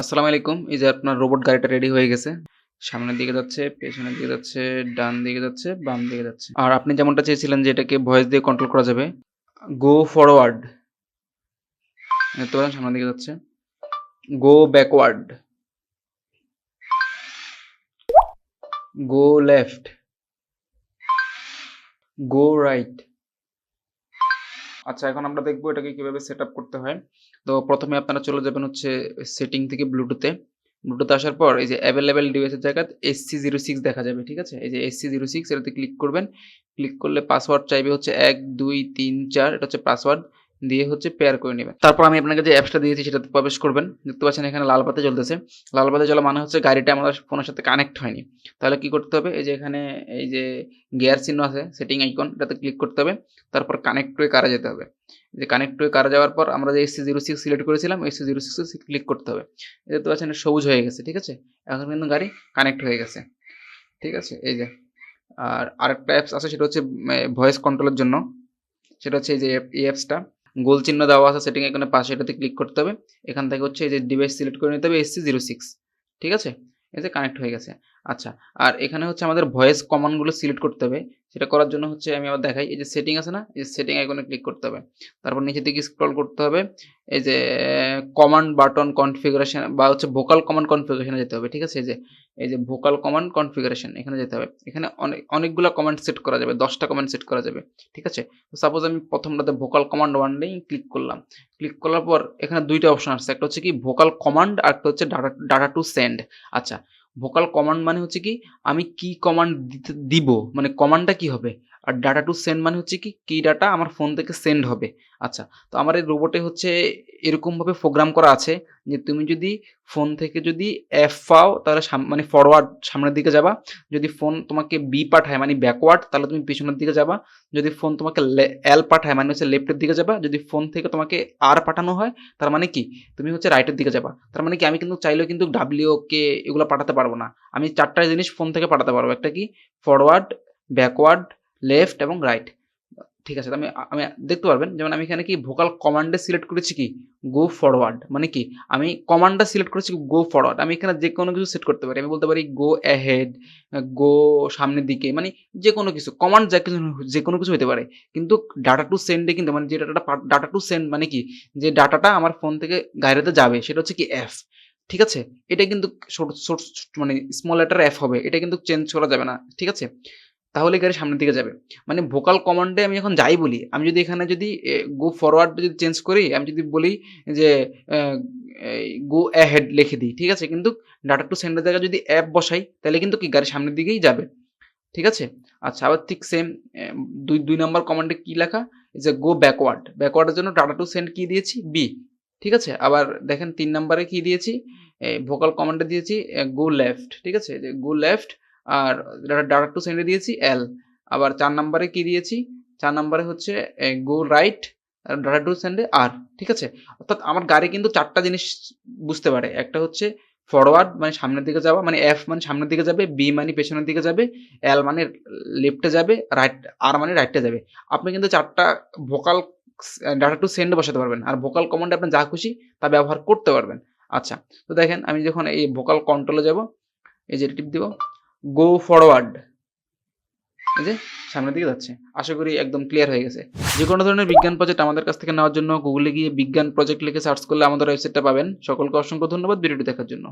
আসসালামু আলাইকুম। এই যে আপনার রোবট গাড়িটা রেডি হয়ে গেছে। সামনের দিকে যাচ্ছে, পেছনের দিকে যাচ্ছে, ডান দিকে যাচ্ছে, বাম দিকে যাচ্ছে। আর আপনি যেমনটা চেয়েছিলেন যে এটাকে ভয়েস দিয়ে কন্ট্রোল করা যাবে। গো ফরওয়ার্ড দেখতে পারেন সামনের দিকে যাচ্ছে। গো ব্যাকওয়ার্ড, গো লেফট, গো রাইট। আচ্ছা, এখন আমরা দেখবো এটাকে কিভাবে সেট আপ করতে হয়। তো প্রথমে আপনারা চলে যাবেন হচ্ছে সেটিং থেকে ব্লুটুথে। ব্লুটুথে আসার পর এই যে অ্যাভেলেবেল ডিভাইসের জায়গায় SC06 দেখা যাবে, ঠিক আছে? এই যে SC06 এটাতে ক্লিক করবেন। ক্লিক করলে পাসওয়ার্ড চাইবে হচ্ছে ১ ২ ৩ ৪, এটা হচ্ছে পাসওয়ার্ড দিয়ে হচ্ছে পেয়ার করে নেবেন। তারপর আমি আপনাকে যে অ্যাপসটা দিয়েছি সেটাতে প্রবেশ করবেন। দেখতে পাচ্ছেন এখানে লাল বাতি জ্বলতেছে। লাল বাতি জ্বলা মানে হচ্ছে গাড়িটা আমাদের ফোনের সাথে কানেক্ট হয়নি। তাহলে কি করতে হবে? এই যে এখানে এই যে গিয়ার চিহ্ন আছে, সেটিং আইকন, এটাতে ক্লিক করতে হবে। তারপর কানেক্ট টু এ কারে যেতে হবে। যে কানেক্ট টু এ কারে যাওয়ার পর আমরা যে SC06 সিলেক্ট করেছিলাম, SC06 এ ক্লিক করতে হবে। দেখতে পাচ্ছেন সবুজ হয়ে গেছে, ঠিক আছে? এখন কিন্তু গাড়ি কানেক্ট হয়ে গেছে, ঠিক আছে? এই যে আর আরেকটা অ্যাপস আছে, সেটা হচ্ছে ভয়েস কন্ট্রোলের জন্য। সেটা হচ্ছে এই যে এই অ্যাপসটা গোল চিহ্ন দেওয়া আছে সেটিং আইকনের পাশে, এটাতে ক্লিক করতে হবে। এখান থেকে হচ্ছে এই যে ডিভাইস সিলেক্ট করে নিতে হবে SC06, ঠিক আছে? এই যে কানেক্ট হয়ে গেছে। আচ্ছা, আর এখানে হচ্ছে আমাদের ভয়েস কমান্ডগুলো সিলেক্ট করতে হবে। সেটা করার জন্য হচ্ছে আমি আবার দেখাই, এই যে সেটিং আছে না, এই যে সেটিং আইকনে ক্লিক করতে হবে। তারপর নিচের দিকে স্ক্রল করতে হবে। এই যে কমান্ড বাটন কনফিগারেশন বা হচ্ছে ভোকাল কমান্ড কনফিগারেশনে যেতে হবে, ঠিক আছে? এই যে ভোকাল কমান্ড কনফিগারেশন, এখানে যেতে হবে। এখানে অনেকগুলো কমান্ড সেট করা যাবে, 10টা কমান্ড সেট করা যাবে, ঠিক আছে? তো সাপোজ আমি প্রথমটাতে ভোকাল কমান্ড 1 নেই, ক্লিক করলাম। ক্লিক করার পর এখানে 2টা অপশন আসছে। একটা হচ্ছে কি ভোকাল কমান্ড, আর একটা হচ্ছে ডাটা টু সেন্ড। আচ্ছা, ভোকাল কমান্ড মানে হচ্ছে কি আমি কি কমান্ড দিব, মানে কমান্ডটা কি হবে। আর ডাটা টু সেন্ড মানে হচ্ছে কি ডাটা আমার ফোন থেকে সেন্ড হবে। আচ্ছা, তো আমার এই রোবটে হচ্ছে এরকমভাবে প্রোগ্রাম করা আছে যে তুমি যদি ফোন থেকে যদি এফ পাও তাহলে মানে ফরওয়ার্ড সামনের দিকে যাবা। যদি ফোন তোমাকে বি পাঠায় মানে ব্যাকওয়ার্ড, তাহলে তুমি পিছনের দিকে যাবা। যদি ফোন তোমাকে এল পাঠায় মানে হচ্ছে লেফটের দিকে যাবা। যদি ফোন থেকে তোমাকে আর পাঠানো হয় তার মানে কি তুমি হচ্ছে রাইটের দিকে যাবা। তার মানে কি আমি কিন্তু চাইলেও কিন্তু ডাব্লিউ কে এগুলো পাঠাতে পারবো না। আমি 4টা জিনিস ফোন থেকে পাঠাতে পারবো। একটা কি ফরওয়ার্ড, ব্যাকওয়ার্ড, লেফট এবং রাইট, ঠিক আছে? তো আমি আমি দেখতে পারবেন, যেমন আমি এখানে কি ভোকাল কমান্ডে সিলেক্ট করেছি কি গো ফরওয়ার্ড, মানে কি আমি কমান্ডটা সিলেক্ট করেছি গো ফরওয়ার্ড। আমি এখানে যে কোনো কিছু সেট করতে পারি। আমি বলতে পারি গো অ্যাহেড, গো সামনের দিকে, মানে যে কোনো কিছু কমান্ড যে কোনো কিছু হতে পারে। কিন্তু ডাটা টু সেন্ডে কিন্তু মানে যে ডাটা টু সেন্ড মানে কি যে ডাটাটা আমার ফোন থেকে গাড়িতে যাবে সেটা হচ্ছে কি এফ, ঠিক আছে? এটা কিন্তু মানে স্মল লেটার এফ হবে, এটা কিন্তু চেঞ্জ করা যাবে না, ঠিক আছে? তাহলে গাড়ি সামনের দিকে যাবে। মানে ভোকাল কমান্ডে আমি যখন যাই বলি, আমি যদি এখানে যদি গো ফরওয়ার্ড যদি চেঞ্জ করি, আমি যদি বলি যে গো অ্যাহেড লিখে দিই, ঠিক আছে? কিন্তু ডাটা টু সেন্ডের জায়গায় যদি অ্যাপ বসাই তাহলে কিন্তু কি গাড়ি সামনের দিকেই যাবে, ঠিক আছে? আচ্ছা, আবার ঠিক সেম ২ নম্বর কমান্ডে কি লেখা, যে গো ব্যাকওয়ার্ড, ব্যাকওয়ার্ডের জন্য ডাটা টু সেন্ড কি দিয়েছি বি, ঠিক আছে? আবার দেখেন ৩ নম্বরে কি দিয়েছি, ভোকাল কমান্ডে দিয়েছি গো লেফট, ঠিক আছে? যে গো লেফট, আর ডাটা টু সেন্ডে দিয়েছি এল। আবার ৪ নম্বরে কি দিয়েছি, ৪ নম্বরে হচ্ছে গো রাইট, ডাটা টু সেন্ডে আর, ঠিক আছে? অর্থাৎ আমার গাড়ি কিন্তু 4টা জিনিস বুঝতে পারে। একটা হচ্ছে ফরওয়ার্ড মানে সামনের দিকে যাওয়া, মানে এফ মানে সামনের দিকে যাবে, বি মানে পেছনের দিকে যাবে, এল মানে লেফটে যাবে, রাইট আর মানে রাইটে যাবে। আপনি কিন্তু 4টা ভোকাল ডাটা টু সেন্ড বসাতে পারবেন, আর ভোকাল কমান্ডে আপনি যা খুশি তা ব্যবহার করতে পারবেন। আচ্ছা, তো দেখেন আমি যখন এই ভোকাল কন্ট্রোলে যাব, এই যে টিপ দিব গো ফরওয়ার্ড, এই যে সামনের দিকে যাচ্ছে। আশা করি একদম ক্লিয়ার হয়ে গেছে। যে কোনো ধরনের বিজ্ঞান প্রজেক্ট আমাদের কাছ থেকে নেওয়ার জন্য গুগলে গিয়ে বিজ্ঞান প্রজেক্ট লিখে সার্চ করলে আমাদের ওয়েবসাইটটা পাবেন। সকলকে অসংখ্য ধন্যবাদ ভিডিওটি দেখার জন্য।